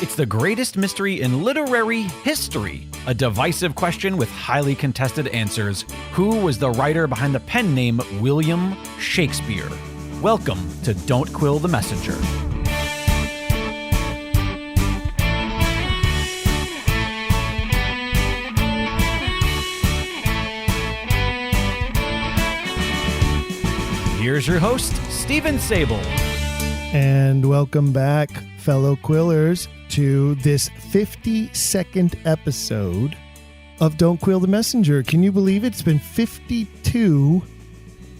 It's the greatest mystery in literary history. A divisive question with highly contested answers. Who was the writer behind the pen name William Shakespeare? Welcome to Don't Quill the Messenger. Here's your host, Steven Sabel. And welcome back, fellow Quillers, to this 52nd episode of Don't Quill the Messenger. Can you believe it? It's been 52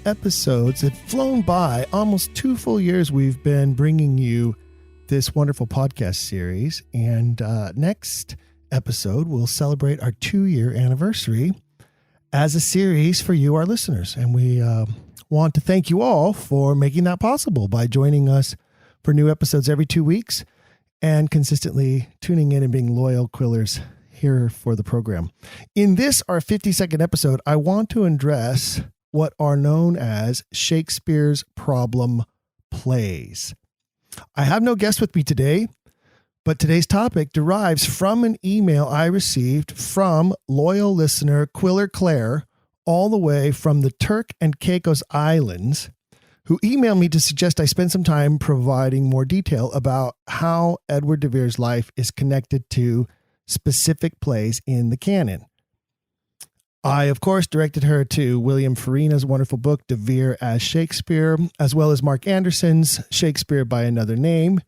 episodes. It's flown by. Almost 2 full years we've been bringing you this wonderful podcast series. And next episode, we'll celebrate our 2-year anniversary as a series for you, our listeners. And we want to thank you all for making that possible by joining us for new episodes every 2 weeks and consistently tuning in and being loyal Quillers here for the program. In this, our 52nd episode, I want to address what are known as Shakespeare's problem plays. I have no guest with me today, but today's topic derives from an email I received from loyal listener Quiller Claire, all the way from the Turk and Caicos Islands, who emailed me to suggest I spend some time providing more detail about how Edward de Vere's life is connected to specific plays in the canon. I, of course, directed her to William Farina's wonderful book, De Vere as Shakespeare, as well as Mark Anderson's Shakespeare by Another Name,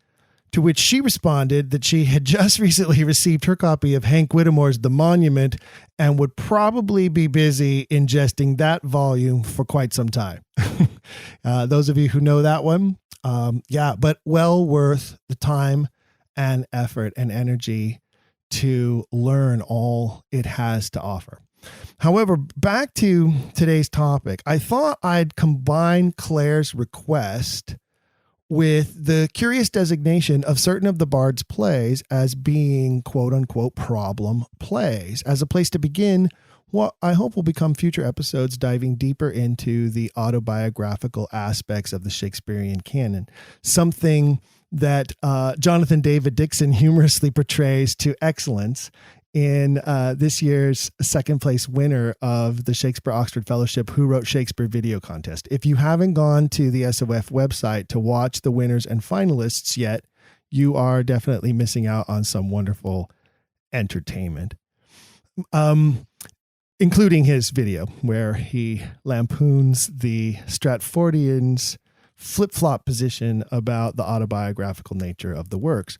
to which she responded that she had just recently received her copy of Hank Whittemore's The Monument and would probably be busy ingesting that volume for quite some time. Those of you who know that one, but well worth the time and effort and energy to learn all it has to offer. However, back to today's topic, I thought I'd combine Claire's request with the curious designation of certain of the Bard's plays as being quote unquote problem plays as a place to begin what I hope will become future episodes diving deeper into the autobiographical aspects of the Shakespearean canon, something that Jonathan David Dixon humorously portrays to excellence in this year's second place winner of the Shakespeare Oxford Fellowship Who Wrote Shakespeare video contest. If you haven't gone to the SOF website to watch the winners and finalists yet, you are definitely missing out on some wonderful entertainment, including his video where he lampoons the Stratfordians' flip-flop position about the autobiographical nature of the works.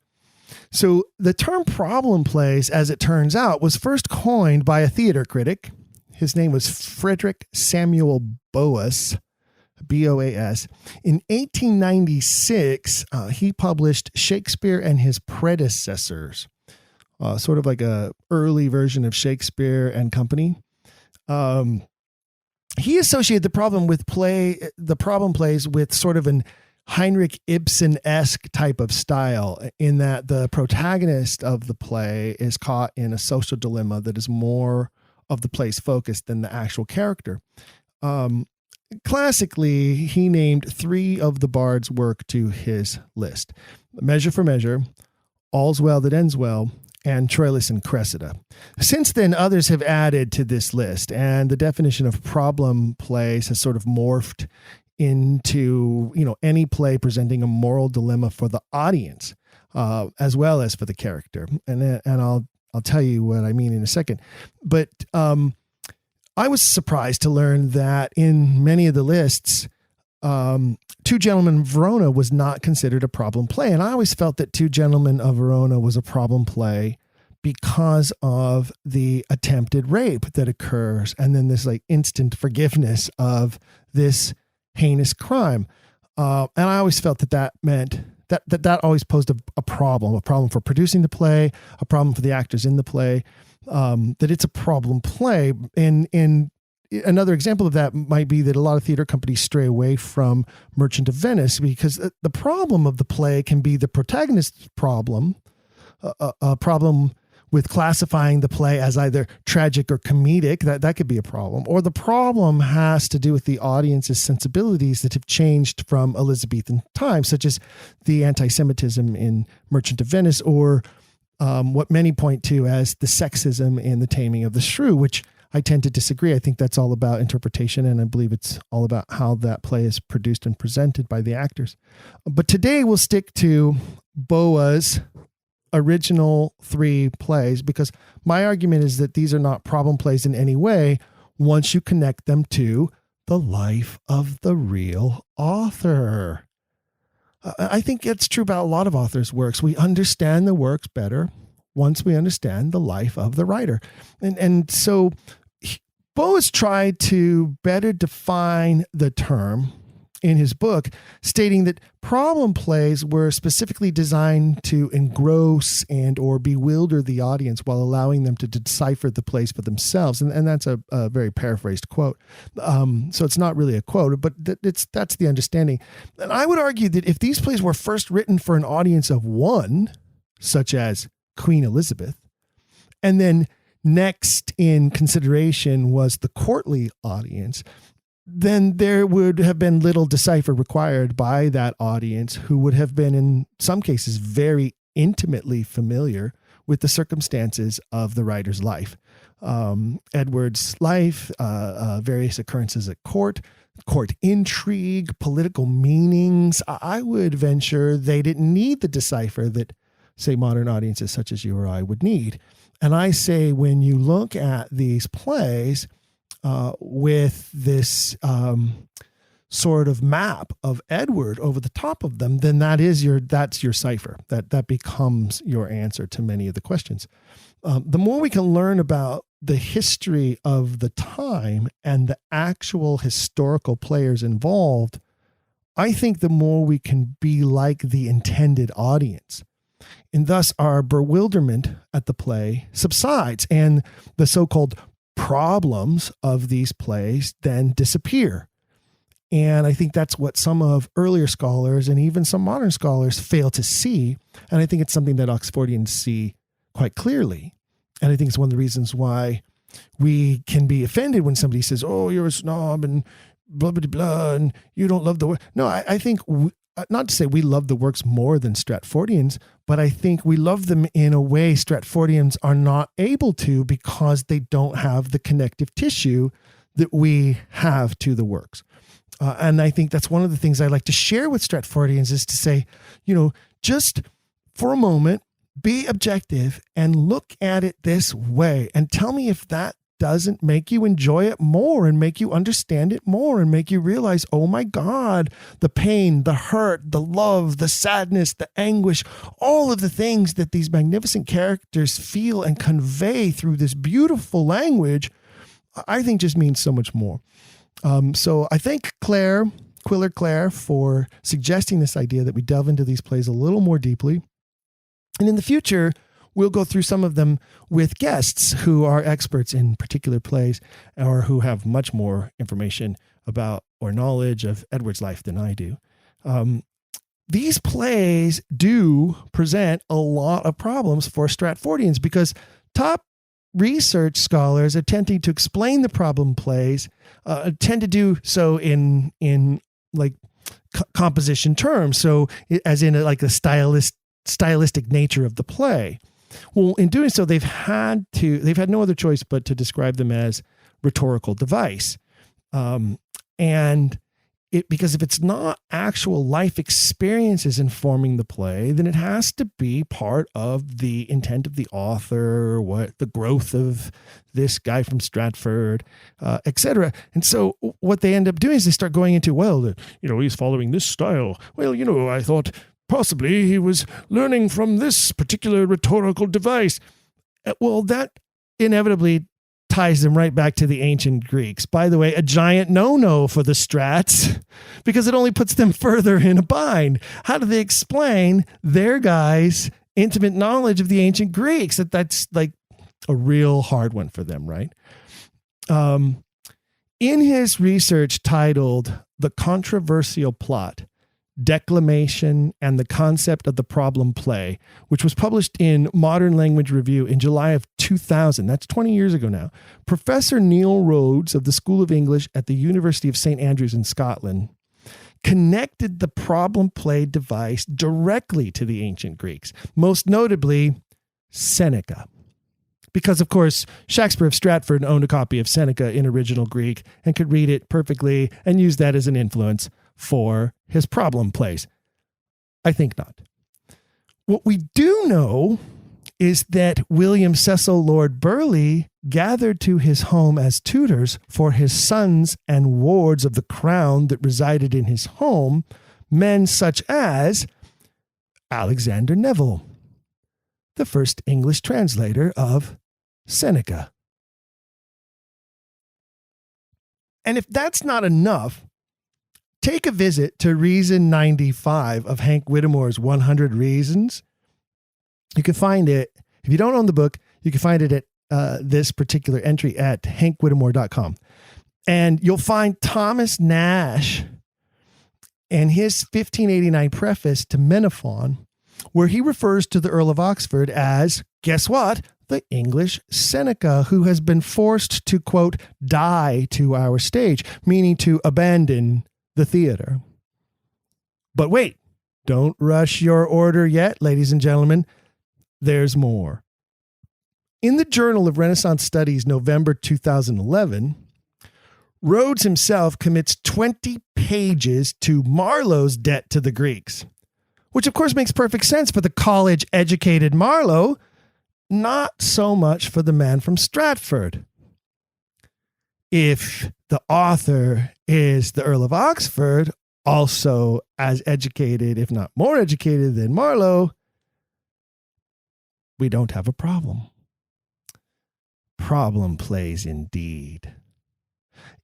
So the term problem plays, as it turns out, was first coined by a theater critic. His name was Frederick Samuel Boas, B-O-A-S. In 1896, he published Shakespeare and His Predecessors, sort of like a early version of Shakespeare and Company. He associated the problem plays with sort of an Heinrich Ibsen-esque type of style, in that the protagonist of the play is caught in a social dilemma that is more of the play's focus than the actual character. Classically, he named 3 of the Bard's work to his list: Measure for Measure, All's Well That Ends Well, and Troilus and Cressida. Since then, others have added to this list, and the definition of problem plays has sort of morphed into, any play presenting a moral dilemma for the audience, as well as for the character. And I'll tell you what I mean in a second. But I was surprised to learn that in many of the lists, Two Gentlemen of Verona was not considered a problem play. And I always felt that Two Gentlemen of Verona was a problem play because of the attempted rape that occurs, and then this instant forgiveness of this heinous crime. And I always felt that meant that always posed a problem for producing the play, a problem for the actors in the play, that it's a problem play. In another example of that might be that a lot of theater companies stray away from Merchant of Venice because the problem of the play can be the protagonist's problem, a problem with classifying the play as either tragic or comedic. That could be a problem. Or the problem has to do with the audience's sensibilities that have changed from Elizabethan times, such as the anti-Semitism in Merchant of Venice, or what many point to as the sexism in The Taming of the Shrew, which I tend to disagree. I think that's all about interpretation, and I believe it's all about how that play is produced and presented by the actors. But today we'll stick to Boa's original 3 plays, because my argument is that these are not problem plays in any way once you connect them to the life of the real author. I think it's true about a lot of authors' works. We understand the works better once we understand the life of the writer. And so Bo has tried to better define the term in his book, stating that problem plays were specifically designed to engross and or bewilder the audience while allowing them to decipher the plays for themselves. And that's a very paraphrased quote. So it's not really a quote, but that's the understanding. And I would argue that if these plays were first written for an audience of one, such as Queen Elizabeth, and then next in consideration was the courtly audience, then there would have been little decipher required by that audience, who would have been in some cases very intimately familiar with the circumstances of the writer's life. Edward's life, various occurrences at court intrigue, political meanings. I would venture they didn't need the decipher that, say, modern audiences such as you or I would need. And I say, when you look at these plays with this sort of map of Edward over the top of them, then that's your cipher. That becomes your answer to many of the questions. The more we can learn about the history of the time and the actual historical players involved, I think the more we can be like the intended audience. And thus our bewilderment at the play subsides, and the so-called problems of these plays then disappear. And I think that's what some of earlier scholars and even some modern scholars fail to see. And I think it's something that Oxfordians see quite clearly. And I think it's one of the reasons why we can be offended when somebody says, oh, you're a snob and blah, blah, blah, and you don't love the work. No, I think not to say we love the works more than Stratfordians, but I think we love them in a way Stratfordians are not able to, because they don't have the connective tissue that we have to the works. And I think that's one of the things I like to share with Stratfordians, is to say, just for a moment, be objective and look at it this way, and tell me if that doesn't make you enjoy it more and make you understand it more and make you realize, oh my God, the pain, the hurt, the love, the sadness, the anguish, all of the things that these magnificent characters feel and convey through this beautiful language, I think just means so much more. So I thank Quiller Claire, for suggesting this idea that we delve into these plays a little more deeply. And in the future, we'll go through some of them with guests who are experts in particular plays, or who have much more information about or knowledge of Edward's life than I do. These plays do present a lot of problems for Stratfordians, because top research scholars attempting to explain the problem plays tend to do so in like composition terms. So as in like the stylistic nature of the play. Well, in doing so, they've had no other choice but to describe them as rhetorical device. Because if it's not actual life experiences informing the play, then it has to be part of the intent of the author, what the growth of this guy from Stratford, etc. And so what they end up doing is they start going into, well, he's following this style. Well, I thought possibly he was learning from this particular rhetorical device. Well, that inevitably ties them right back to the ancient Greeks. By the way, a giant no-no for the Strats, because it only puts them further in a bind. How do they explain their guys' intimate knowledge of the ancient Greeks? That's like a real hard one for them, right? In his research titled The Controversial Plot, Declamation, and the Concept of the Problem Play, which was published in Modern Language Review in July of 2000. That's 20 years ago now. Professor Neil Rhodes of the School of English at the University of St. Andrews in Scotland connected the problem play device directly to the ancient Greeks, most notably Seneca. Because, of course, Shakespeare of Stratford owned a copy of Seneca in original Greek and could read it perfectly and use that as an influence for his problem plays. I think not. What we do know is that William Cecil Lord Burleigh gathered to his home as tutors for his sons and wards of the crown that resided in his home, men such as Alexander Neville, the first English translator of Seneca. And if that's not enough, take a visit to Reason 95 of Hank Whittemore's 100 Reasons. You can find it, if you don't own the book, you can find it at this particular entry at hankwhittemore.com. And you'll find Thomas Nash and his 1589 preface to Menaphon, where he refers to the Earl of Oxford as, guess what? The English Seneca, who has been forced to, quote, die to our stage, meaning to abandon the theater. But wait, don't rush your order yet, ladies and gentlemen. There's more. In the Journal of Renaissance Studies, November 2011, Rhodes himself commits 20 pages to Marlowe's debt to the Greeks, which of course makes perfect sense for the college-educated Marlowe, not so much for the man from Stratford. If the author is the Earl of Oxford, also as educated, if not more educated than Marlowe, we don't have a problem. Problem plays indeed.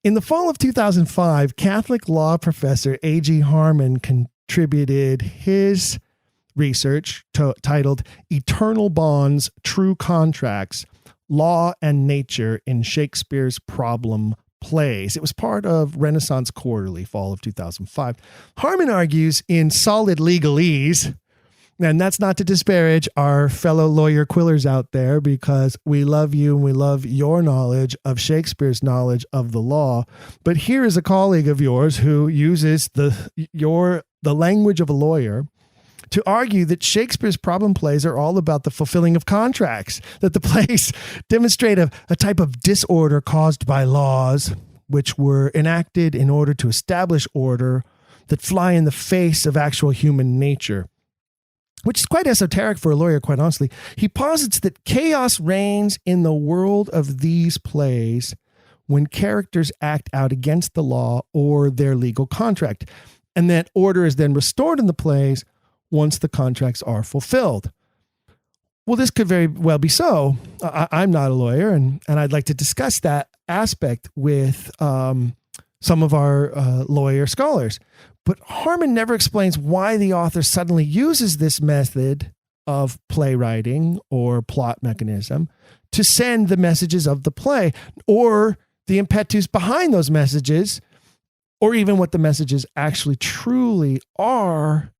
In the fall of 2005, Catholic law professor A.G. Harmon contributed his research titled Eternal Bonds, True Contracts, Law and Nature in Shakespeare's Problem Plays. It was part of Renaissance Quarterly, fall of 2005. Harmon argues in solid legalese, and that's not to disparage our fellow lawyer quillers out there, because we love you and we love your knowledge of Shakespeare's knowledge of the law. But here is a colleague of yours who uses the language of a lawyer to argue that Shakespeare's problem plays are all about the fulfilling of contracts, that the plays demonstrate a type of disorder caused by laws which were enacted in order to establish order that fly in the face of actual human nature, which is quite esoteric for a lawyer, quite honestly. He posits that chaos reigns in the world of these plays when characters act out against the law or their legal contract, and that order is then restored in the plays once the contracts are fulfilled. Well, this could very well be so. I'm not a lawyer, and I'd like to discuss that aspect with some of our lawyer scholars. But Harmon never explains why the author suddenly uses this method of playwriting or plot mechanism to send the messages of the play, or the impetus behind those messages, or even what the messages actually truly are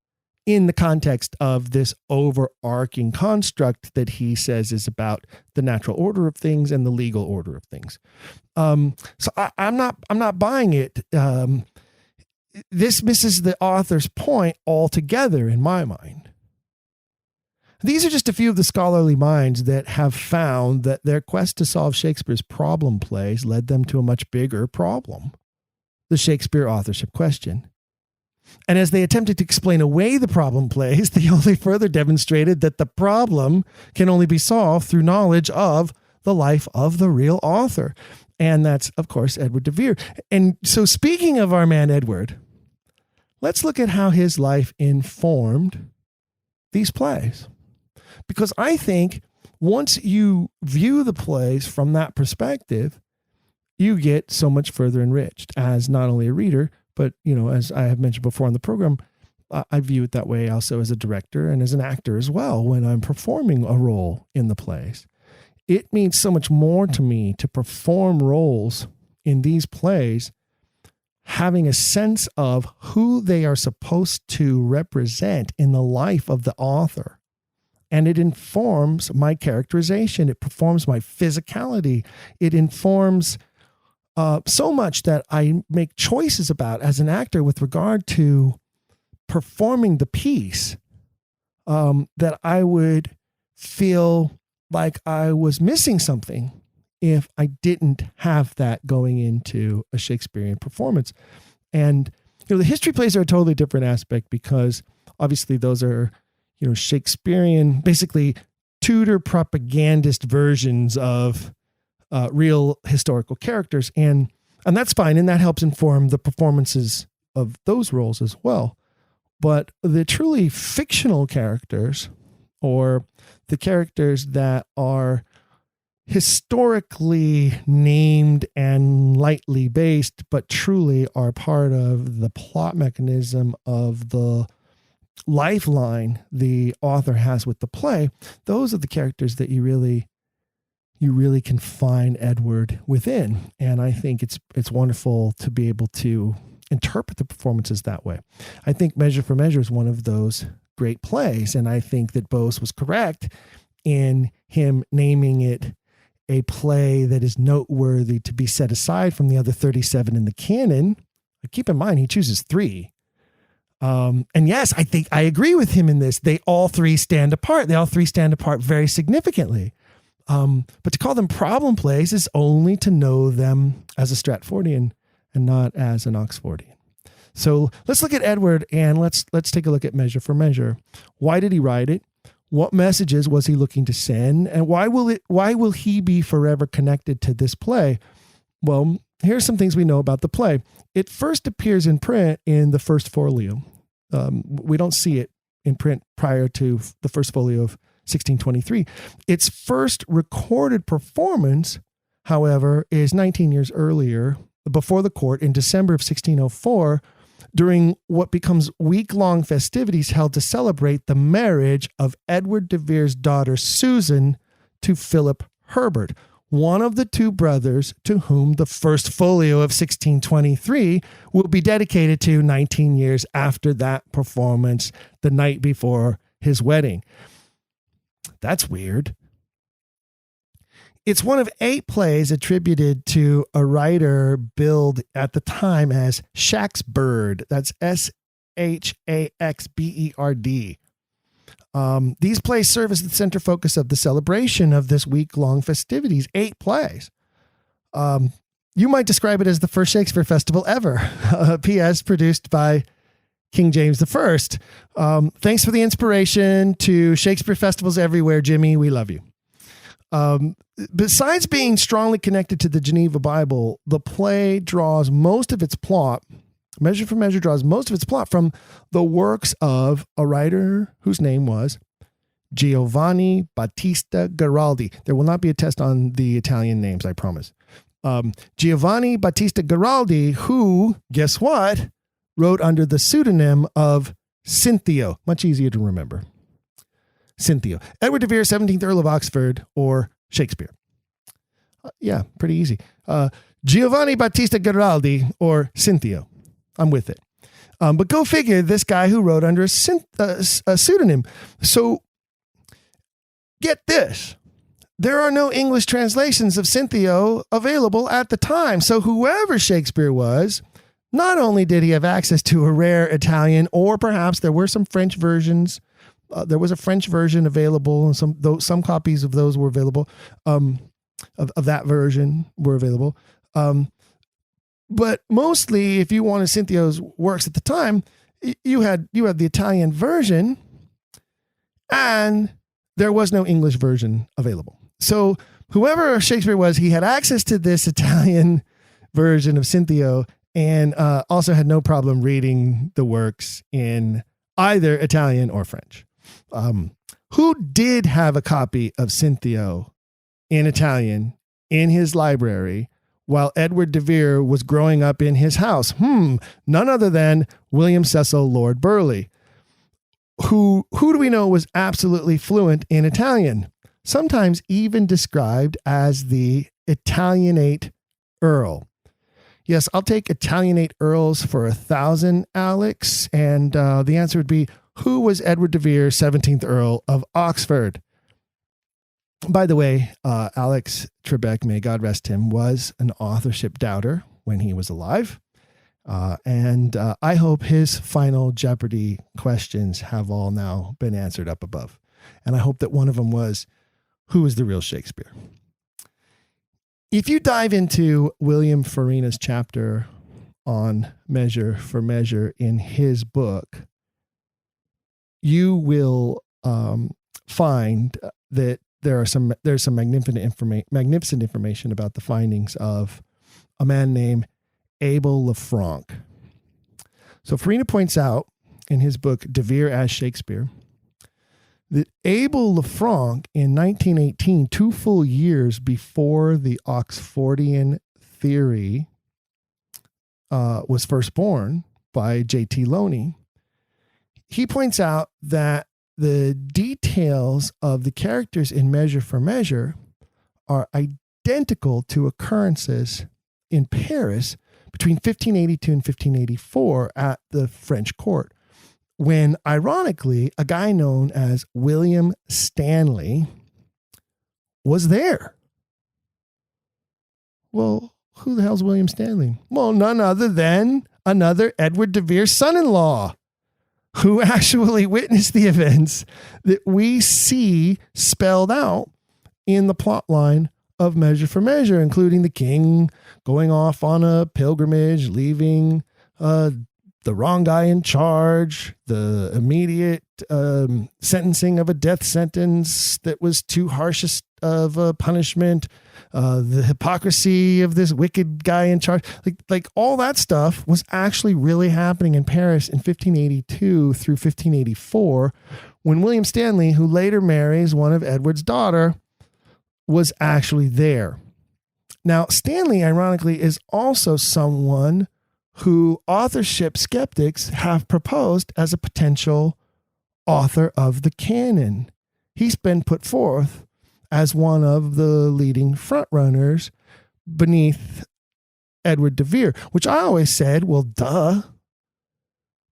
in the context of this overarching construct that he says is about the natural order of things and the legal order of things. So I'm not buying it. This misses the author's point altogether in my mind. These are just a few of the scholarly minds that have found that their quest to solve Shakespeare's problem plays led them to a much bigger problem, the Shakespeare authorship question. And as they attempted to explain away the problem plays, they only further demonstrated that the problem can only be solved through knowledge of the life of the real author. And that's, of course, Edward de Vere. And so, speaking of our man Edward, let's look at how his life informed these plays. Because I think once you view the plays from that perspective, you get so much further enriched as not only a reader, but, as I have mentioned before on the program, I view it that way also as a director and as an actor as well when I'm performing a role in the plays. It means so much more to me to perform roles in these plays, having a sense of who they are supposed to represent in the life of the author. And it informs my characterization. It performs my physicality. It informs so much that I make choices about as an actor with regard to performing the piece, that I would feel like I was missing something if I didn't have that going into a Shakespearean performance. And, the history plays are a totally different aspect because obviously those are, Shakespearean, basically Tudor propagandist versions of real historical characters. And that's fine. And that helps inform the performances of those roles as well. But the truly fictional characters, or the characters that are historically named and lightly based, but truly are part of the plot mechanism of the lifeline the author has with the play, those are the characters that you really can find Edward within. And I think it's wonderful to be able to interpret the performances that way. I think Measure for Measure is one of those great plays, and I think that Bose was correct in him naming it a play that is noteworthy to be set aside from the other 37 in the canon. Keep in mind, he chooses 3. And yes, I think I agree with him in this. They all 3 stand apart. They all 3 stand apart very significantly. But to call them problem plays is only to know them as a Stratfordian and not as an Oxfordian. So let's look at Edward, and let's take a look at Measure for Measure. Why did he write it? What messages was he looking to send? And why will he be forever connected to this play? Well, here's some things we know about the play. It first appears in print in the first folio. We don't see it in print prior to the first folio of 1623. Its first recorded performance, however, is 19 years earlier, before the court in December of 1604, during what becomes week-long festivities held to celebrate the marriage of Edward de Vere's daughter Susan to Philip Herbert, one of the 2 brothers to whom the first folio of 1623 will be dedicated to 19 years after that performance, the night before his wedding. That's weird. It's one of 8 plays attributed to a writer billed at the time as Shaxbird. That's Shaxberd. These plays serve as the center focus of the celebration of this week-long festivities. 8 plays. You might describe it as the first Shakespeare festival ever. P.S. produced by King James I. Thanks for the inspiration to Shakespeare festivals everywhere, Jimmy. We love you. Besides being strongly connected to the Geneva Bible, the play draws most of its plot, Measure for Measure draws most of its plot from the works of a writer whose name was Giovanni Battista Garaldi. There will not be a test on the Italian names, I promise. Giovanni Battista Garaldi, who, guess what, wrote under the pseudonym of Cinthio. Much easier to remember. Cinthio. Edward de Vere, 17th Earl of Oxford, or Shakespeare. Yeah, pretty easy. Giovanni Battista Garaldi, or Cinthio. I'm with it. But go figure, this guy who wrote under a pseudonym. So get this. There are no English translations of Cinthio available at the time. So whoever Shakespeare was, not only did he have access to a rare Italian, or perhaps there were some French versions. There was a French version available, and some copies of those were available. Of that version were available. But mostly, if you wanted Cinthio's works at the time, you had the Italian version, and there was no English version available. So whoever Shakespeare was, he had access to this Italian version of Cinthio, and also had no problem reading the works in either Italian or French. Who did have a copy of Cinthio in Italian in his library while Edward de Vere was growing up in his house? None other than William Cecil Lord Burleigh. Who do we know was absolutely fluent in Italian? Sometimes even described as the Italianate Earl. Yes, I'll take Italianate earls for 1,000, Alex. And the answer would be, who was Edward de Vere, 17th Earl of Oxford? By the way, Alex Trebek, may God rest him, was an authorship doubter when he was alive. And I hope his final Jeopardy questions have all now been answered up above. And I hope that one of them was, who is the real Shakespeare? If you dive into William Farina's chapter on Measure for Measure in his book, you will find that there's some magnificent information about the findings of a man named Abel Lafranc. So Farina points out in his book, De Vere as Shakespeare, that Abel Lafranc in 1918, 2 full years before the Oxfordian theory was first born by J.T. Loney, he points out that the details of the characters in Measure for Measure are identical to occurrences in Paris between 1582 and 1584 at the French court, when, ironically, a guy known as William Stanley was there. Well, who the hell's William Stanley? Well, none other than another Edward de Vere's son-in-law, who actually witnessed the events that we see spelled out in the plot line of Measure for Measure, including the king going off on a pilgrimage, leaving the wrong guy in charge, the immediate sentencing of a death sentence that was too harsh of a punishment, the hypocrisy of this wicked guy in charge. Like all that stuff was actually really happening in Paris in 1582 through 1584, when William Stanley, who later marries one of Edward's daughter, was actually there. Now, Stanley, ironically, is also someone who authorship skeptics have proposed as a potential author of the canon. He's been put forth as one of the leading frontrunners beneath Edward de Vere, which I always said, well, duh.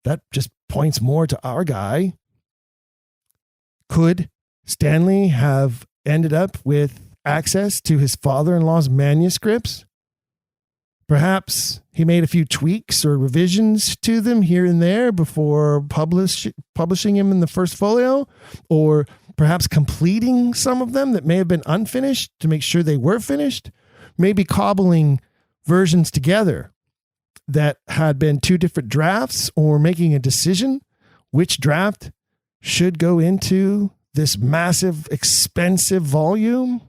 That just points more to our guy. Could Stanley have ended up with access to his father-in-law's manuscripts? Perhaps he made a few tweaks or revisions to them here and there before publishing him in the first folio, or perhaps completing some of them that may have been unfinished to make sure they were finished, maybe cobbling versions together that had been 2 different drafts, or making a decision which draft should go into this massive, expensive volume.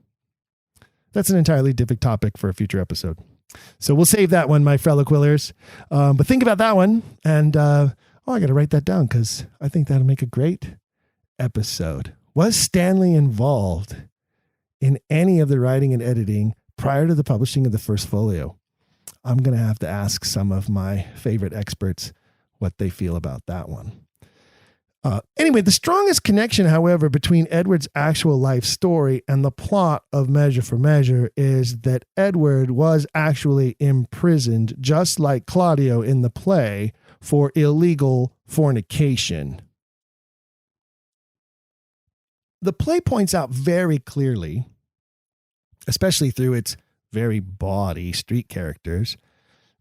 That's an entirely different topic for a future episode. So we'll save that one, my fellow Quillers. But think about that one. And I got to write that down because I think that'll make a great episode. Was Stanley involved in any of the writing and editing prior to the publishing of the first folio? I'm going to have to ask some of my favorite experts what they feel about that one. Anyway, the strongest connection, however, between Edward's actual life story and the plot of Measure for Measure is that Edward was actually imprisoned, just like Claudio in the play, for illegal fornication. The play points out very clearly, especially through its very bawdy street characters,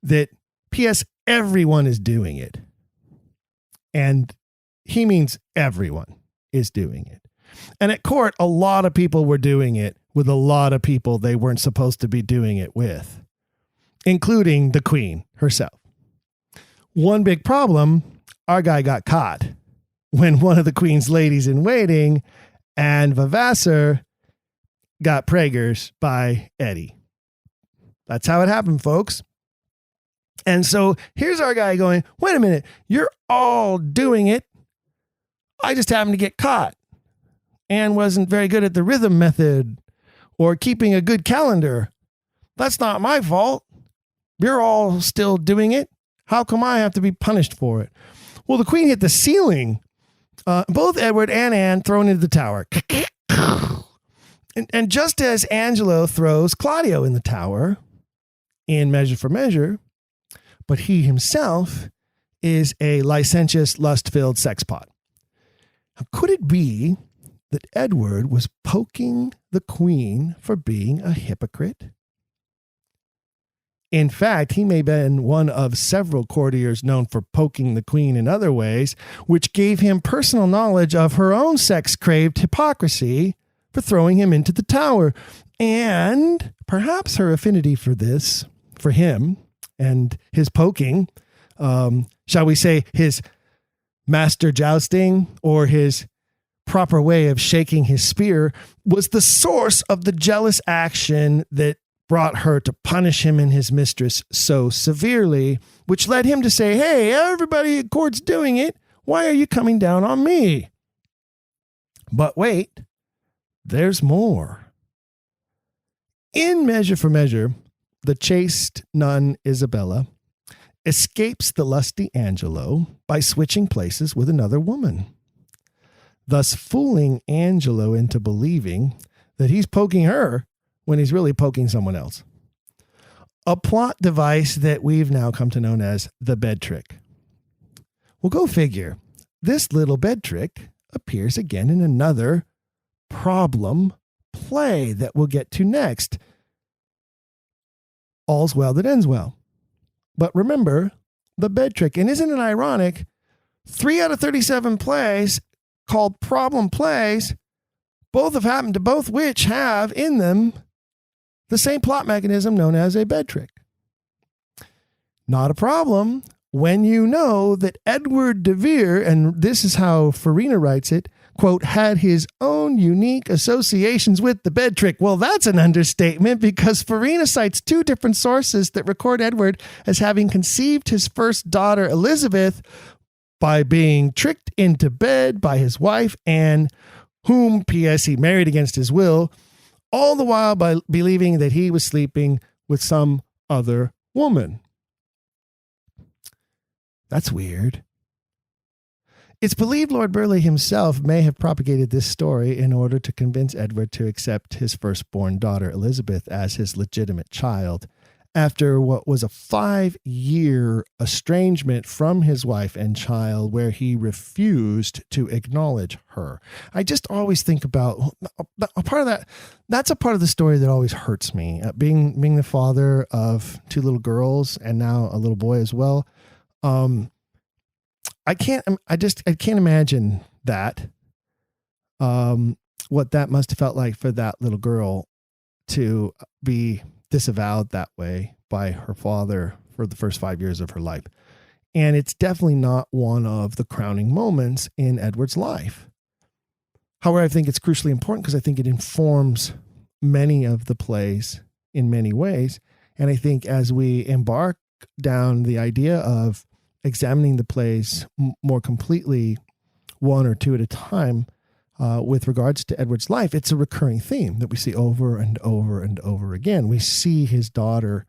that P.S. everyone is doing it. And he means everyone is doing it. And at court, a lot of people were doing it with a lot of people they weren't supposed to be doing it with, including the queen herself. One big problem, our guy got caught when one of the queen's ladies in waiting and Vavassar got preggers by Eddie. That's how it happened, folks. And so here's our guy going, wait a minute, you're all doing it. I just happened to get caught and wasn't very good at the rhythm method or keeping a good calendar. That's not my fault. You're all still doing it. How come I have to be punished for it? Well, the queen hit the ceiling. Both Edward and Anne thrown into the tower. And just as Angelo throws Claudio in the tower in Measure for Measure, but he himself is a licentious, lust-filled sexpot. Could it be that Edward was poking the queen for being a hypocrite? In fact, he may have been one of several courtiers known for poking the queen in other ways, which gave him personal knowledge of her own sex-craved hypocrisy for throwing him into the tower. And perhaps her affinity for this, for him and his poking, shall we say his master jousting or his proper way of shaking his spear, was the source of the jealous action that brought her to punish him and his mistress so severely, which led him to say, hey, everybody at court's doing it. Why are you coming down on me? But wait, there's more. In Measure for Measure, the chaste nun Isabella escapes the lusty Angelo by switching places with another woman, thus fooling Angelo into believing that he's poking her when he's really poking someone else. A plot device that we've now come to know as the bed trick. Well, go figure. This little bed trick appears again in another problem play that we'll get to next. All's well that ends well. But remember, the bed trick. And isn't it ironic? 3 out of 37 plays called problem plays, both have happened to both which have in them the same plot mechanism known as a bed trick. Not a problem when you know that Edward de Vere, and this is how Farina writes it, quote, had his own unique associations with the bed trick. Well, that's an understatement because Farina cites 2 different sources that record Edward as having conceived his first daughter, Elizabeth, by being tricked into bed by his wife, Anne, whom, P.S., he married against his will, all the while by believing that he was sleeping with some other woman. That's weird. It's believed Lord Burleigh himself may have propagated this story in order to convince Edward to accept his firstborn daughter, Elizabeth, as his legitimate child, after what was a 5-year estrangement from his wife and child where he refused to acknowledge her. I just always think about a part of that. That's a part of the story that always hurts me. Being the father of 2 little girls and now a little boy as well. I can't imagine that, what that must have felt like for that little girl to be disavowed that way by her father for the first 5 years of her life. And it's definitely not one of the crowning moments in Edward's life. However, I think it's crucially important because I think it informs many of the plays in many ways. And I think as we embark down the idea of examining the plays more completely, 1 or 2 at a time, with regards to Edward's life, it's a recurring theme that we see over and over and over again. We see his daughter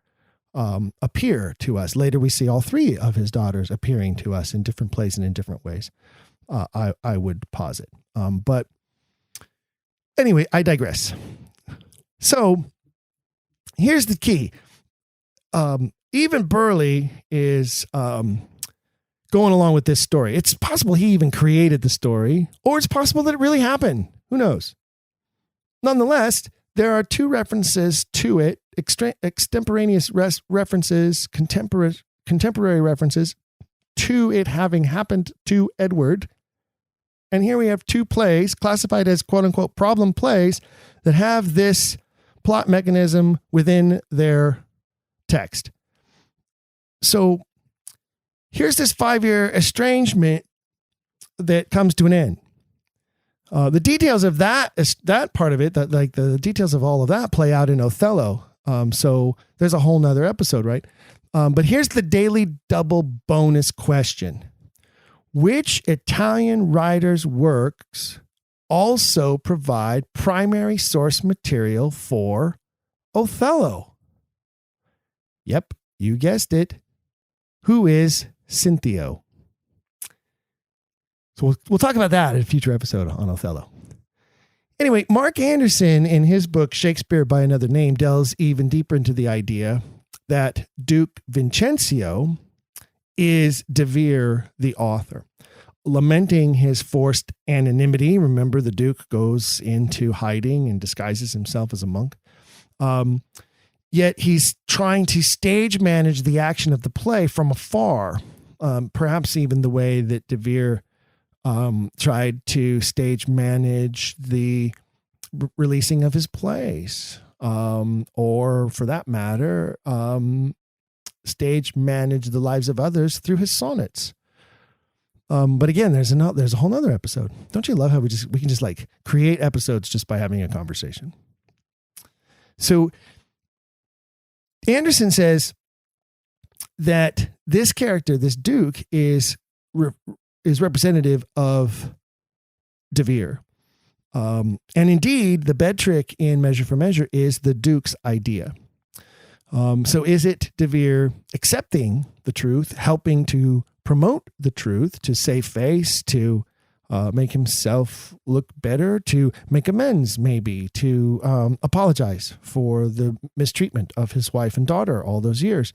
appear to us. Later, we see all 3 of his daughters appearing to us in different plays and in different ways, I would posit. But anyway, I digress. So here's the key. Even Burleigh is going along with this story. It's possible he even created the story, or it's possible that it really happened. Who knows? Nonetheless, there are 2 references to it, extemporaneous references, contemporary references to it having happened to Edward. And here we have 2 plays classified as quote unquote problem plays that have this plot mechanism within their text. So here's this 5-year estrangement that comes to an end. The details of that part of it, the details of all of that play out in Othello. So there's a whole nother episode, right? But here's the daily double bonus question. Which Italian writer's works also provide primary source material for Othello? Yep, you guessed it. Who is Cinthio? So we'll talk about that in a future episode on Othello. Anyway, Mark Anderson, in his book Shakespeare by Another Name, delves even deeper into the idea that Duke Vincenzio is De Vere, the author, lamenting his forced anonymity. Remember, the Duke goes into hiding and disguises himself as a monk. Yet he's trying to stage manage the action of the play from afar, perhaps even the way that De Vere tried to stage manage the releasing of his plays, or for that matter, stage manage the lives of others through his sonnets. But again, there's a whole nother episode. Don't you love how we can just like create episodes just by having a conversation? So Anderson says that this character, this Duke, is representative of De Vere. And indeed, the bed trick in Measure for Measure is the Duke's idea. So is it De Vere accepting the truth, helping to promote the truth, to save face, to make himself look better, to make amends, maybe, to apologize for the mistreatment of his wife and daughter all those years?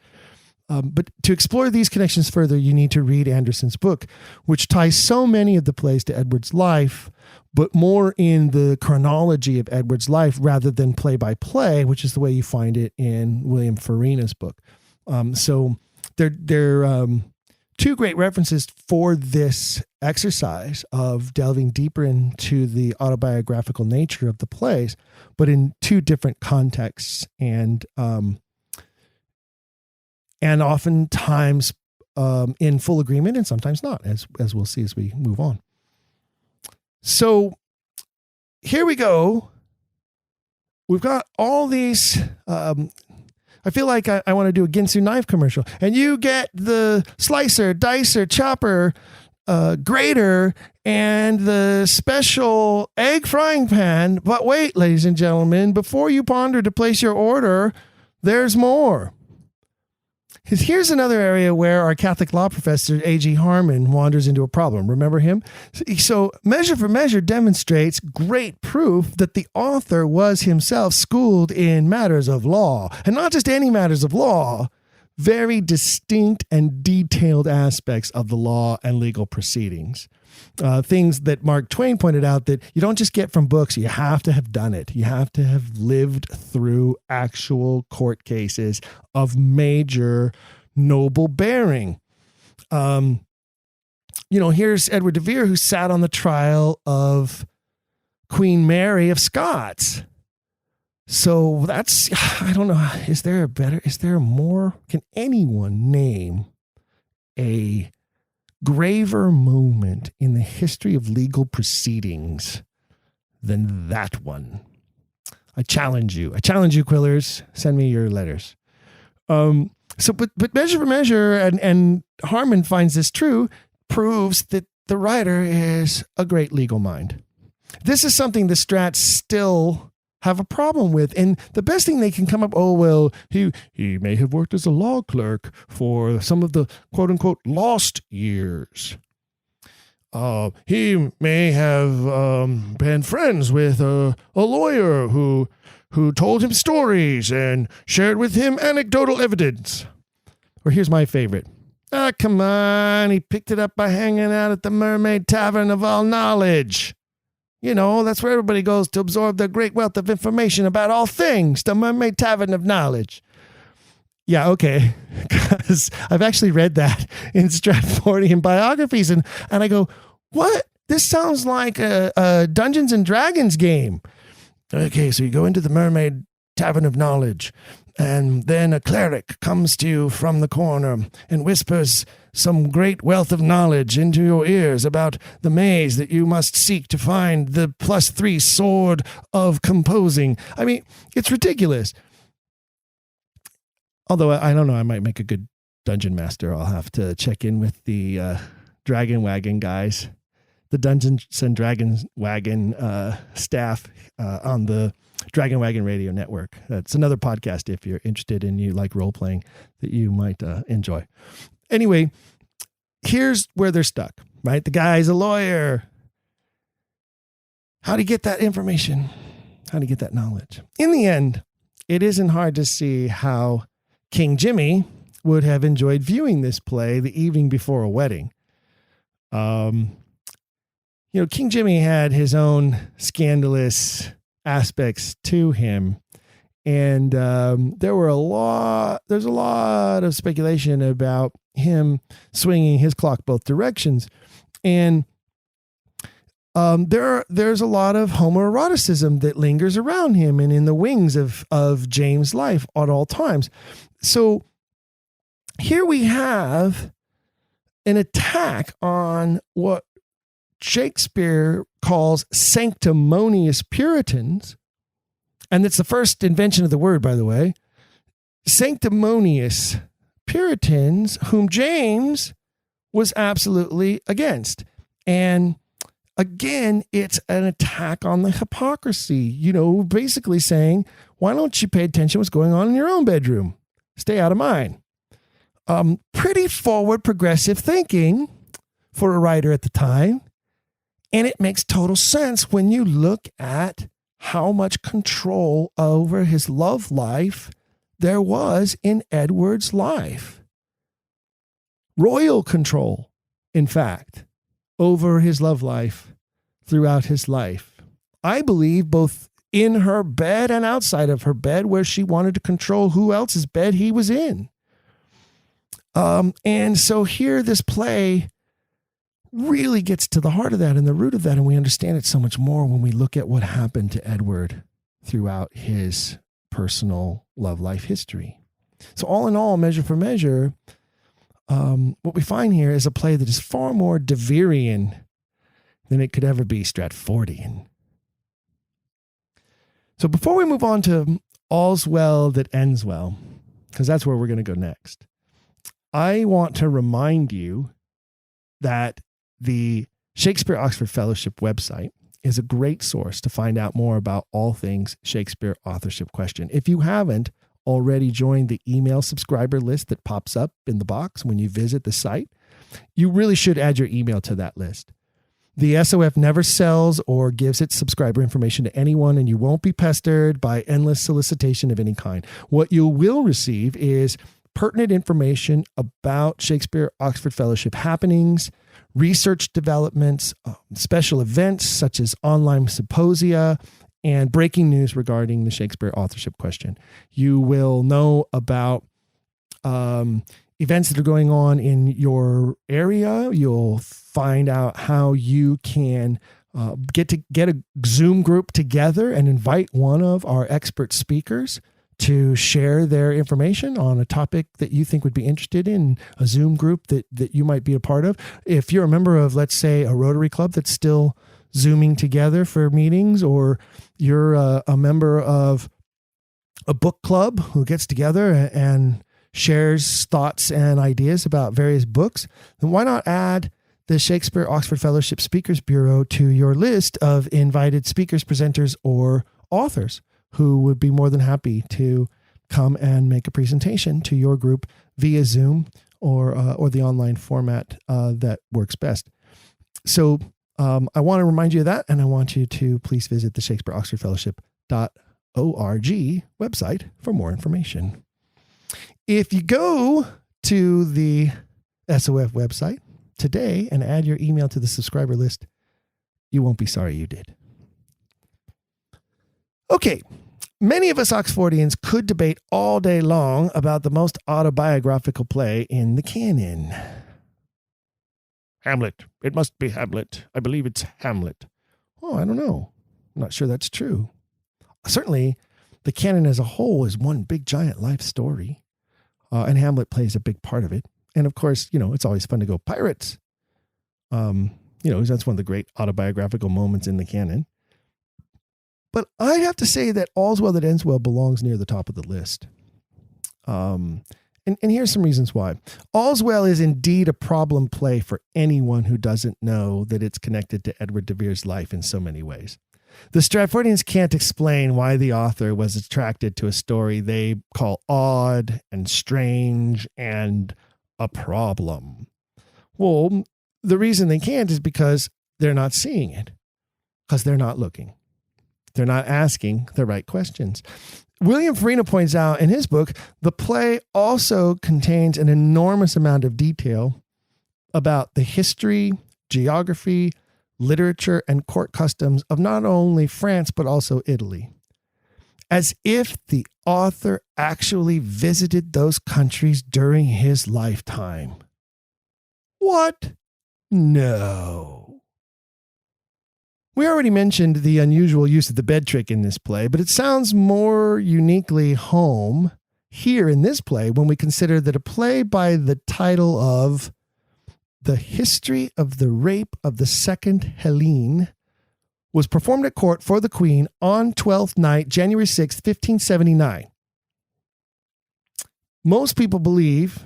But to explore these connections further, you need to read Anderson's book, which ties so many of the plays to Edward's life, but more in the chronology of Edward's life rather than play by play, which is the way you find it in William Farina's book. So they're two great references for this exercise of delving deeper into the autobiographical nature of the plays, but in two different contexts and oftentimes in full agreement and sometimes not, as we'll see as we move on. So here we go. We've got all these. I feel like I want to do a Ginsu knife commercial, and you get the slicer, dicer, chopper, grater, and the special egg frying pan. But wait, ladies and gentlemen, before you ponder to place your order, there's more. Here's another area where our Catholic law professor, A.G. Harmon, wanders into a problem. Remember him? So Measure for Measure demonstrates great proof that the author was himself schooled in matters of law. And not just any matters of law, very distinct and detailed aspects of the law and legal proceedings. Things that Mark Twain pointed out that you don't just get from books, you have to have done it. You have to have lived through actual court cases of major noble bearing. Here's Edward de Vere, who sat on the trial of Queen Mary of Scots. So that's, I don't know, is there more? Can anyone name a graver moment in the history of legal proceedings than that one? I challenge you, Quillers. Send me your letters. But Measure for Measure, and Harmon finds this true, proves that the writer is a great legal mind. This is something the Strats still have a problem with. And the best thing they can come up, he may have worked as a law clerk for some of the quote unquote lost years. He may have been friends with a lawyer who told him stories and shared with him anecdotal evidence. Or here's my favorite. Come on, he picked it up by hanging out at the Mermaid Tavern of All Knowledge. That's where everybody goes to absorb their great wealth of information about all things, the Mermaid Tavern of Knowledge. Yeah, okay, because I've actually read that in Stratfordian biographies, and I go, what? This sounds like a Dungeons and Dragons game. Okay, so you go into the Mermaid Tavern of Knowledge, and then a cleric comes to you from the corner and whispers some great wealth of knowledge into your ears about the maze that you must seek to find the +3 sword of composing. I mean, it's ridiculous. Although, I don't know, I might make a good dungeon master. I'll have to check in with the Dragon Wagon guys, the Dungeons and Dragons Wagon staff on the Dragon Wagon Radio Network. That's another podcast if you're interested and you like role-playing that you might enjoy. Anyway, here's where they're stuck, right? The guy's a lawyer. How do you get that information? How do you get that knowledge? In the end, it isn't hard to see how King Jimmy would have enjoyed viewing this play the evening before a wedding. King Jimmy had his own scandalous aspects to him. And there's a lot of speculation about him swinging his clock both directions. And there's a lot of homoeroticism that lingers around him and in the wings of James' life at all times. So here we have an attack on what Shakespeare calls sanctimonious Puritans. And it's the first invention of the word, by the way. Sanctimonious Puritans, whom James was absolutely against. And again, it's an attack on the hypocrisy, basically saying, why don't you pay attention to what's going on in your own bedroom? Stay out of mine. Pretty forward, progressive thinking for a writer at the time. And it makes total sense when you look at how much control over his love life there was in Edward's life. Royal control, in fact, over his love life throughout his life. I believe both in her bed and outside of her bed, where she wanted to control who else's bed he was in. And so here this play really gets to the heart of that and the root of that, and we understand it so much more when we look at what happened to Edward throughout his personal love life history. So all in all, Measure for Measure, what we find here is a play that is far more De Verean than it could ever be Stratfordian. So before we move on to All's Well That Ends Well, because that's where we're going to go next, I want to remind you that the Shakespeare Oxford Fellowship website is a great source to find out more about all things Shakespeare authorship question. If you haven't already joined the email subscriber list that pops up in the box when you visit the site, you really should add your email to that list. The SOF never sells or gives its subscriber information to anyone, and you won't be pestered by endless solicitation of any kind. What you will receive is pertinent information about Shakespeare Oxford Fellowship happenings, research developments, special events such as online symposia, and breaking news regarding the Shakespeare authorship question. You will know about events that are going on in your area. You'll find out how you can get a Zoom group together and invite one of our expert speakers to share their information on a topic that you think would be interested in, a Zoom group that you might be a part of. If you're a member of, let's say, a Rotary Club that's still Zooming together for meetings, or you're a member of a book club who gets together and shares thoughts and ideas about various books, then why not add the Shakespeare Oxford Fellowship Speakers Bureau to your list of invited speakers, presenters, or authors who would be more than happy to come and make a presentation to your group via Zoom or the online format that works best. So I want to remind you of that, and I want you to please visit the Shakespeare Oxford Fellowship.org website for more information. If you go to the SOF website today and add your email to the subscriber list, you won't be sorry you did. Okay, many of us Oxfordians could debate all day long about the most autobiographical play in the canon. Hamlet. It must be Hamlet. I believe it's Hamlet. Oh, I don't know. I'm not sure that's true. Certainly, the canon as a whole is one big giant life story, and Hamlet plays a big part of it. And of course, it's always fun to go pirates. That's one of the great autobiographical moments in the canon. But I have to say that All's Well That Ends Well belongs near the top of the list. And here's some reasons why. All's Well is indeed a problem play for anyone who doesn't know that it's connected to Edward de Vere's life in so many ways. The Stratfordians can't explain why the author was attracted to a story they call odd and strange and a problem. Well, the reason they can't is because they're not seeing it, because they're not looking. They're not asking the right questions. William Farina points out in his book, the play also contains an enormous amount of detail about the history, geography, literature, and court customs of not only France, but also Italy. As if the author actually visited those countries during his lifetime. What? No. We already mentioned the unusual use of the bed trick in this play, but it sounds more uniquely home here in this play when we consider that a play by the title of The History of the Rape of the Second Helene was performed at court for the Queen on Twelfth Night, January 6, 1579. Most people believe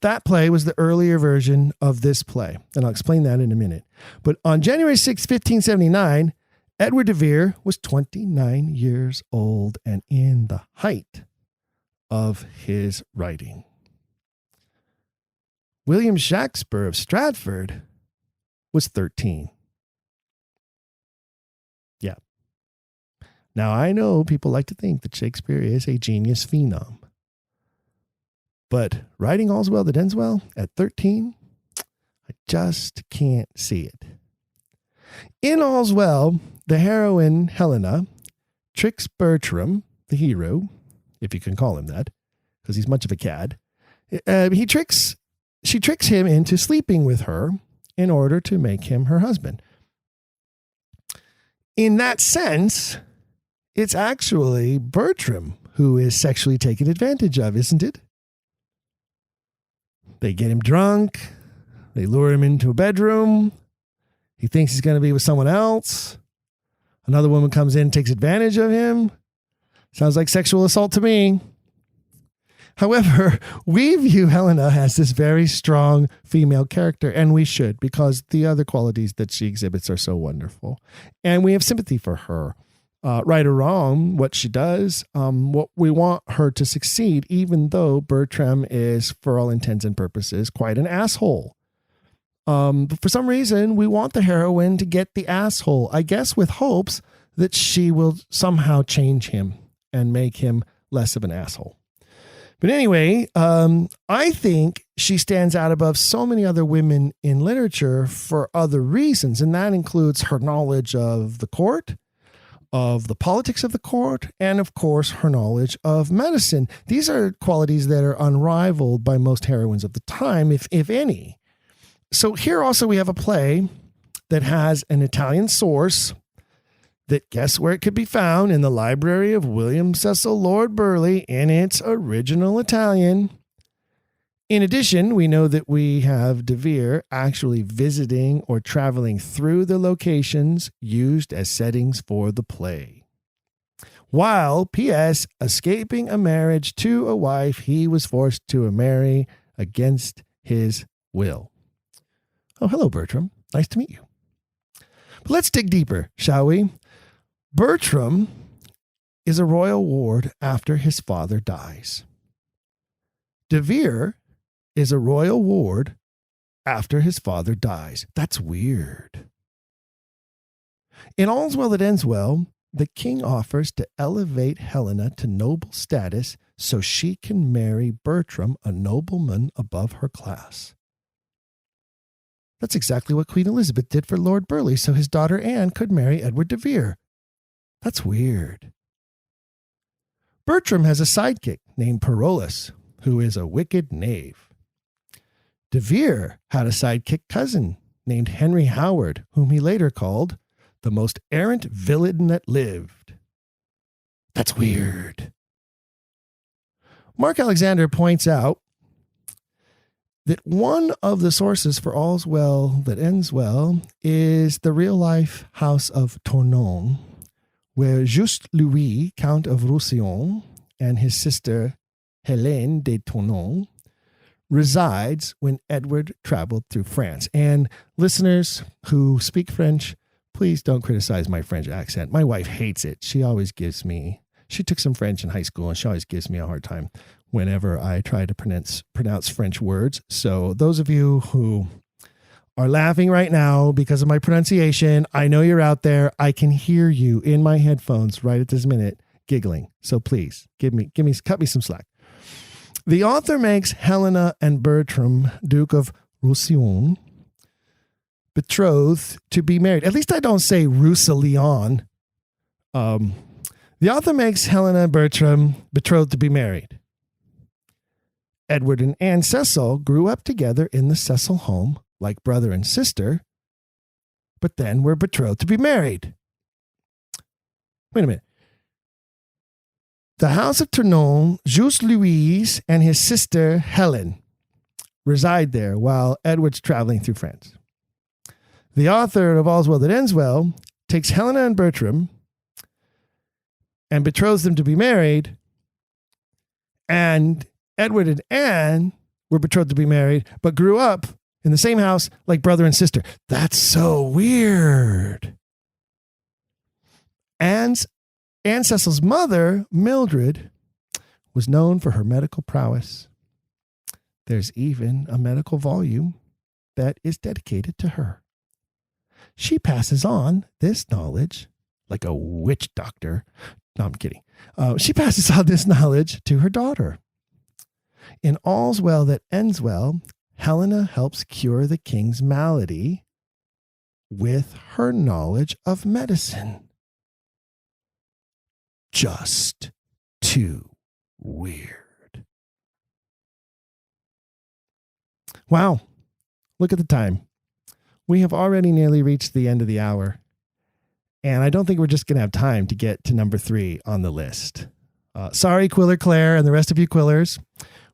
that play was the earlier version of this play, and I'll explain that in a minute. But on January 6, 1579, Edward de Vere was 29 years old and in the height of his writing. William Shakespeare of Stratford was 13. Yeah. Now, I know people like to think that Shakespeare is a genius phenom. But writing All's Well That Ends Well at 13, I just can't see it. In All's Well, the heroine, Helena, tricks Bertram, the hero, if you can call him that, because he's much of a cad. She tricks him into sleeping with her in order to make him her husband. In that sense, it's actually Bertram who is sexually taken advantage of, isn't it? They get him drunk. They lure him into a bedroom. He thinks he's going to be with someone else. Another woman comes in and takes advantage of him. Sounds like sexual assault to me. However, we view Helena as this very strong female character, and we should, because the other qualities that she exhibits are so wonderful. And we have sympathy for her. Right or wrong, what she does, what we want her to succeed, even though Bertram is, for all intents and purposes, quite an asshole. But for some reason, we want the heroine to get the asshole, I guess with hopes that she will somehow change him and make him less of an asshole. But anyway, I think she stands out above so many other women in literature for other reasons, and that includes her knowledge of the court, of the politics of the court, and of course, her knowledge of medicine. These are qualities that are unrivaled by most heroines of the time, if any. So here also we have a play that has an Italian source that, guess where it could be found? In the library of William Cecil Lord Burleigh in its original Italian. In addition, we know that we have de Vere actually visiting or traveling through the locations used as settings for the play. While, P.S., escaping a marriage to a wife he was forced to marry against his will. Oh, hello, Bertram. Nice to meet you. But let's dig deeper, shall we? Bertram is a royal ward after his father dies. De Vere is a royal ward after his father dies. That's weird. In All's Well That Ends Well, the king offers to elevate Helena to noble status so she can marry Bertram, a nobleman above her class. That's exactly what Queen Elizabeth did for Lord Burleigh so his daughter Anne could marry Edward de Vere. That's weird. Bertram has a sidekick named Parolles, who is a wicked knave. De Vere had a sidekick cousin named Henry Howard, whom he later called the most errant villain that lived. That's weird. Mark Alexander points out that one of the sources for All's Well That Ends Well is the real-life house of Tournon, where Juste Louis, Count of Roussillon, and his sister Hélène de Tournon resides when Edward traveled through France. And listeners who speak French, please don't criticize my French accent. My wife hates it. She took some French in high school, and she always gives me a hard time whenever I try to pronounce French words. So those of you who are laughing right now because of my pronunciation, I know you're out there. I can hear you in my headphones right at this minute. giggling. So please cut me some slack. The author makes Helena and Bertram, Duke of Roussillon, betrothed to be married. At least I don't say Roussillon. The author makes Helena and Bertram betrothed to be married. Edward and Anne Cecil grew up together in the Cecil home like brother and sister, but then were betrothed to be married. Wait a minute. The house of Tournon, Juste Louise and his sister Helen reside there while Edward's traveling through France. The author of All's Well That Ends Well takes Helena and Bertram and betroths them to be married, and Edward and Anne were betrothed to be married, but grew up in the same house like brother and sister. That's so weird. Anne Cecil's mother, Mildred, was known for her medical prowess. There's even a medical volume that is dedicated to her. She passes on this knowledge like a witch doctor. No, I'm kidding. She passes on this knowledge to her daughter. In All's Well That Ends Well, Helena helps cure the king's malady with her knowledge of medicine. Just too weird. Wow. Look at the time. We have already nearly reached the end of the hour. And I don't think we're just going to have time to get to number 3 on the list. Sorry, Quiller Claire and the rest of you Quillers.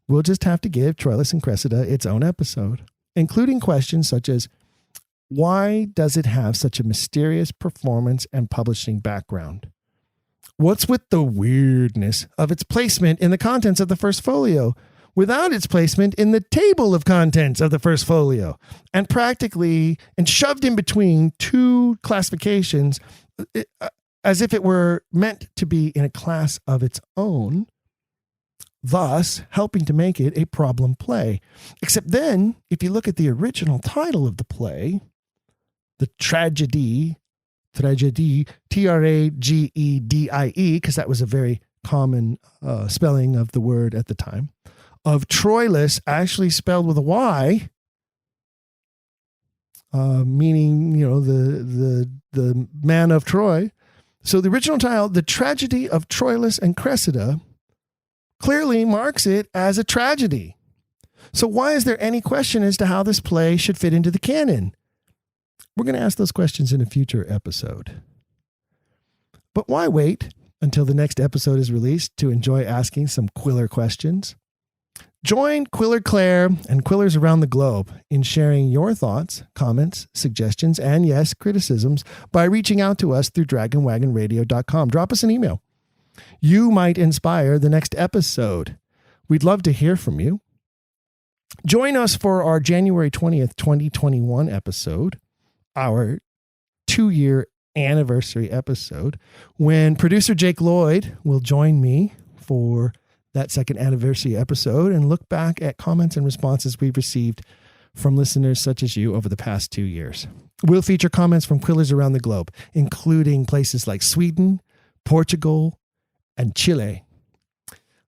We'll just have to give Troilus and Cressida its own episode, including questions such as, why does it have such a mysterious performance and publishing background? What's with the weirdness of its placement in the contents of the first folio without its placement in the table of contents of the first folio, and shoved in between two classifications as if it were meant to be in a class of its own, thus helping to make it a problem play. Except then, if you look at the original title of the play, the tragedy, Tragedie, because that was a very common spelling of the word at the time, of Troilus, actually spelled with a Y, meaning, the man of Troy. So the original title, The Tragedy of Troilus and Cressida, clearly marks it as a tragedy. So why is there any question as to how this play should fit into the canon? We're going to ask those questions in a future episode. But why wait until the next episode is released to enjoy asking some Quiller questions? Join Quiller Claire and Quillers around the globe in sharing your thoughts, comments, suggestions, and yes, criticisms by reaching out to us through dragonwagonradio.com. Drop us an email. You might inspire the next episode. We'd love to hear from you. Join us for our January 20th, 2021 episode, our 2-year anniversary episode, when producer Jake Lloyd will join me for that second anniversary episode and look back at comments and responses we've received from listeners such as you over the past 2 years. We'll feature comments from Quillers around the globe, including places like Sweden, Portugal, and Chile.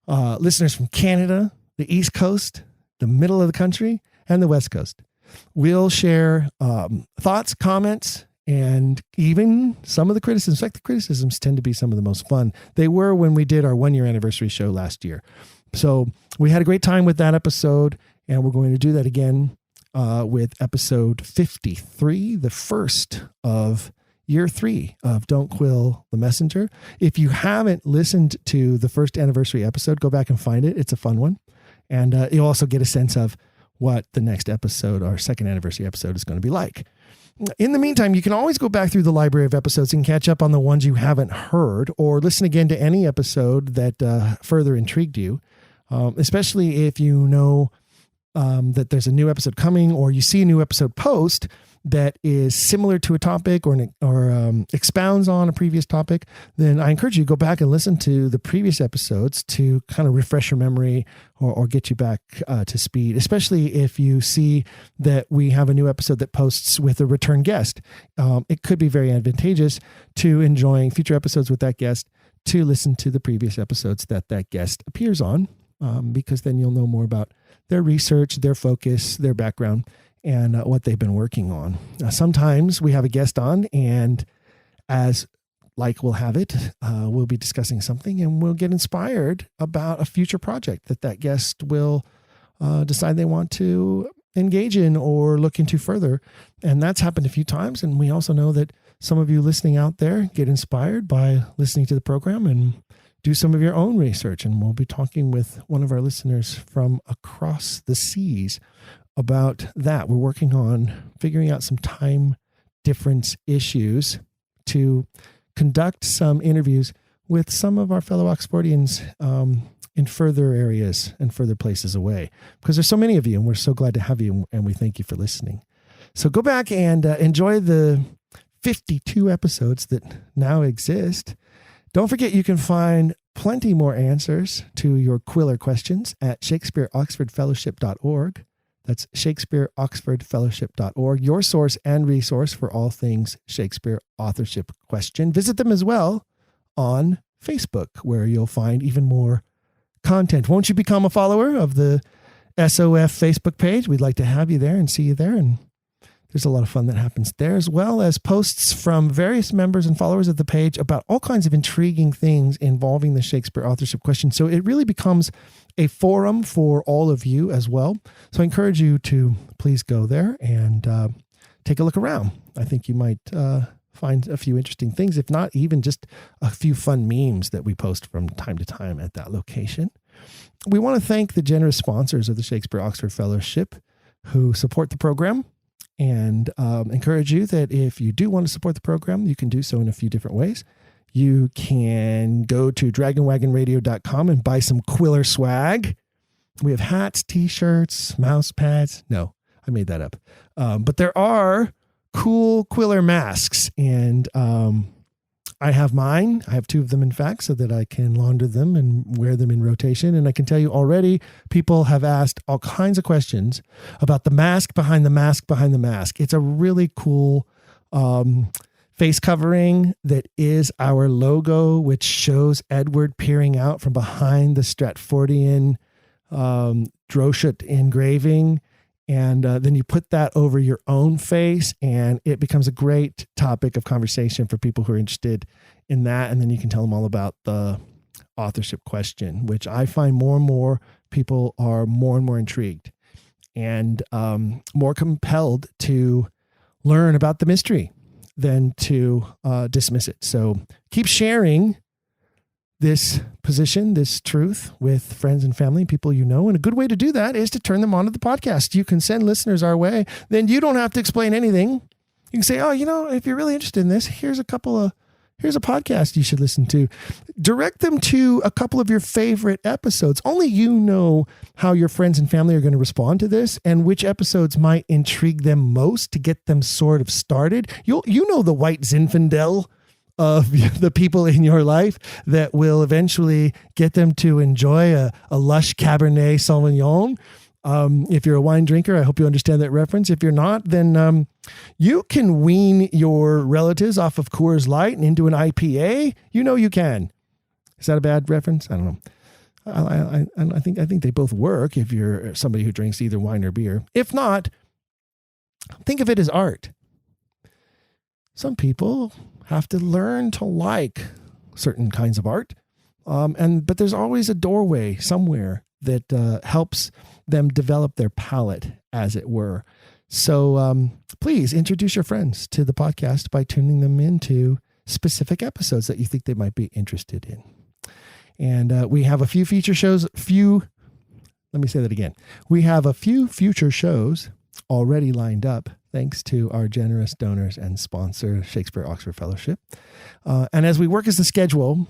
Listeners from Canada, the East Coast, the middle of the country, and the West Coast. We'll share thoughts, comments, and even some of the criticisms. In fact, the criticisms tend to be some of the most fun. They were when we did our 1-year anniversary show last year. So we had a great time with that episode, and we're going to do that again with episode 53, the first of year 3 of Don't Quill the Messenger. If you haven't listened to the first anniversary episode, go back and find it. It's a fun one. And you'll also get a sense of what the next episode, our second anniversary episode, is going to be like. In the meantime, you can always go back through the library of episodes and catch up on the ones you haven't heard, or listen again to any episode that further intrigued you, especially if you know that there's a new episode coming, or you see a new episode post that is similar to a topic or expounds on a previous topic. Then I encourage you to go back and listen to the previous episodes to kind of refresh your memory or get you back to speed, especially if you see that we have a new episode that posts with a return guest. It could be very advantageous to enjoying future episodes with that guest to listen to the previous episodes that guest appears on, because then you'll know more about their research, their focus, their background, and what they've been working on. Sometimes we have a guest on, and as like we'll have it, we'll be discussing something and we'll get inspired about a future project that guest will decide they want to engage in or look into further. And that's happened a few times. And we also know that some of you listening out there get inspired by listening to the program and do some of your own research. And we'll be talking with one of our listeners from across the seas about that. We're working on figuring out some time difference issues to conduct some interviews with some of our fellow Oxfordians in further areas and further places away, because there's so many of you and we're so glad to have you, and we thank you for listening. So go back and enjoy the 52 episodes that now exist. Don't forget, you can find plenty more answers to your Quiller questions at ShakespeareOxfordFellowship.org. That's ShakespeareOxfordFellowship.org, your source and resource for all things Shakespeare authorship question. Visit them as well on Facebook, where you'll find even more content. Won't you become a follower of the SOF Facebook page? We'd like to have you there and see you there. And there's a lot of fun that happens there, as well as posts from various members and followers of the page about all kinds of intriguing things involving the Shakespeare authorship question. So it really becomes a forum for all of you as well. So I encourage you to please go there and take a look around. I think you might find a few interesting things, if not even just a few fun memes that we post from time to time at that location. We want to thank the generous sponsors of the Shakespeare Oxford Fellowship who support the program, and encourage you that if you do want to support the program, you can do so in a few different ways. You can go to dragonwagonradio.com and buy some Quiller swag. We have hats, t-shirts, mouse pads. No, I made that up. But there are cool Quiller masks, and I have mine. I have 2 of them, in fact, so that I can launder them and wear them in rotation. And I can tell you already, people have asked all kinds of questions about the mask behind the mask behind the mask. It's a really cool face covering that is our logo, which shows Edward peering out from behind the Stratfordian Droschet engraving. And then you put that over your own face, and it becomes a great topic of conversation for people who are interested in that. And then you can tell them all about the authorship question, which I find more and more people are more and more intrigued and more compelled to learn about the mystery than to dismiss it. So keep sharing this position, this truth with friends and family, people you know. And a good way to do that is to turn them onto the podcast. You can send listeners our way. Then you don't have to explain anything. You can say, oh, if you're really interested in this, here's a podcast you should listen to. Direct them to a couple of your favorite episodes. Only you know how your friends and family are going to respond to this and which episodes might intrigue them most to get them sort of started. You know the white Zinfandel of the people in your life that will eventually get them to enjoy a lush Cabernet Sauvignon. If you're a wine drinker, I hope you understand that reference. If you're not, then you can wean your relatives off of Coors Light and into an IPA. You can. Is that a bad reference? I don't know. I think they both work if you're somebody who drinks either wine or beer. If not, think of it as art. Some people have to learn to like certain kinds of art. But there's always a doorway somewhere that helps them develop their palate, as it were. So please introduce your friends to the podcast by tuning them into specific episodes that you think they might be interested in. And we have a few feature shows, let me say that again. We have a few future shows already lined up, thanks to our generous donors and sponsor, Shakespeare Oxford Fellowship. And as we work as the schedule,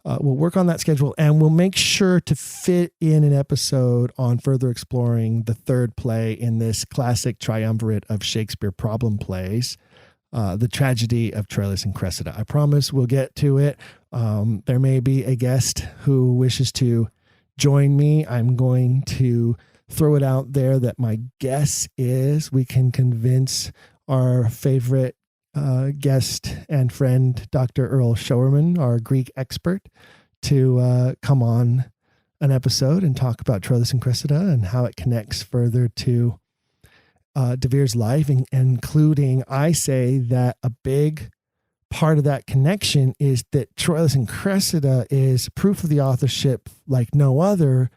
we'll work on that schedule, and we'll make sure to fit in an episode on further exploring the third play in this classic triumvirate of Shakespeare problem plays, The Tragedy of Troilus and Cressida. I promise we'll get to it. There may be a guest who wishes to join me. I'm going to throw it out there that my guess is we can convince our favorite guest and friend, Dr. Earl Showerman, our Greek expert, to come on an episode and talk about Troilus and Cressida and how it connects further to De Vere's life, including, I say that a big part of that connection is that Troilus and Cressida is proof of the authorship like no other,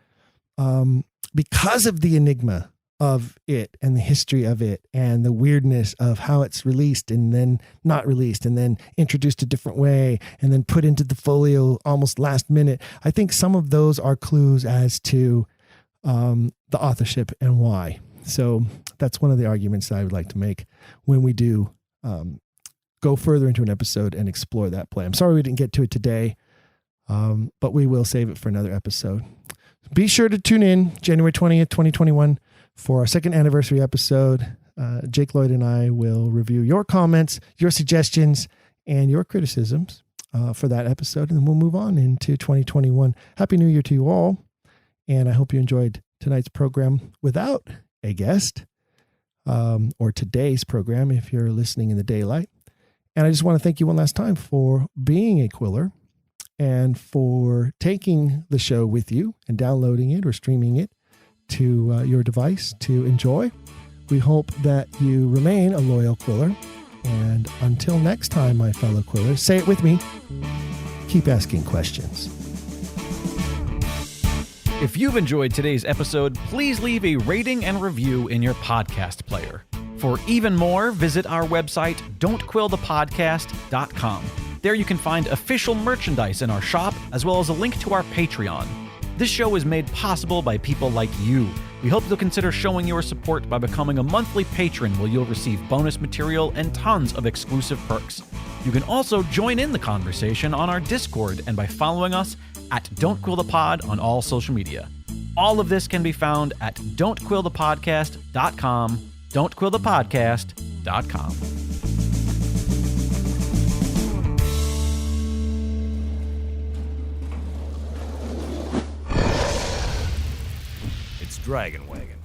because of the enigma of it and the history of it and the weirdness of how it's released and then not released and then introduced a different way and then put into the folio almost last minute. I think some of those are clues as to the authorship and why. So that's one of the arguments that I would like to make when we do go further into an episode and explore that play. I'm sorry we didn't get to it today, but we will save it for another episode. Be sure to tune in January 20th, 2021 for our second anniversary episode. Jake Lloyd and I will review your comments, your suggestions, and your criticisms for that episode, and then we'll move on into 2021. Happy New Year to you all, and I hope you enjoyed tonight's program without a guest, or today's program if you're listening in the daylight. And I just want to thank you one last time for being a Quiller and for taking the show with you and downloading it or streaming it to your device to enjoy. We hope that you remain a loyal Quiller. And until next time, my fellow Quillers, say it with me, keep asking questions. If you've enjoyed today's episode, please leave a rating and review in your podcast player. For even more, visit our website, don'tquillthepodcast.com. There you can find official merchandise in our shop, as well as a link to our Patreon. This show is made possible by people like you. We hope you'll consider showing your support by becoming a monthly patron, where you'll receive bonus material and tons of exclusive perks. You can also join in the conversation on our Discord and by following us at Don't Quill the Pod on all social media. All of this can be found at don'tquillthepodcast.com, don'tquillthepodcast.com. It's Dragon Wagon.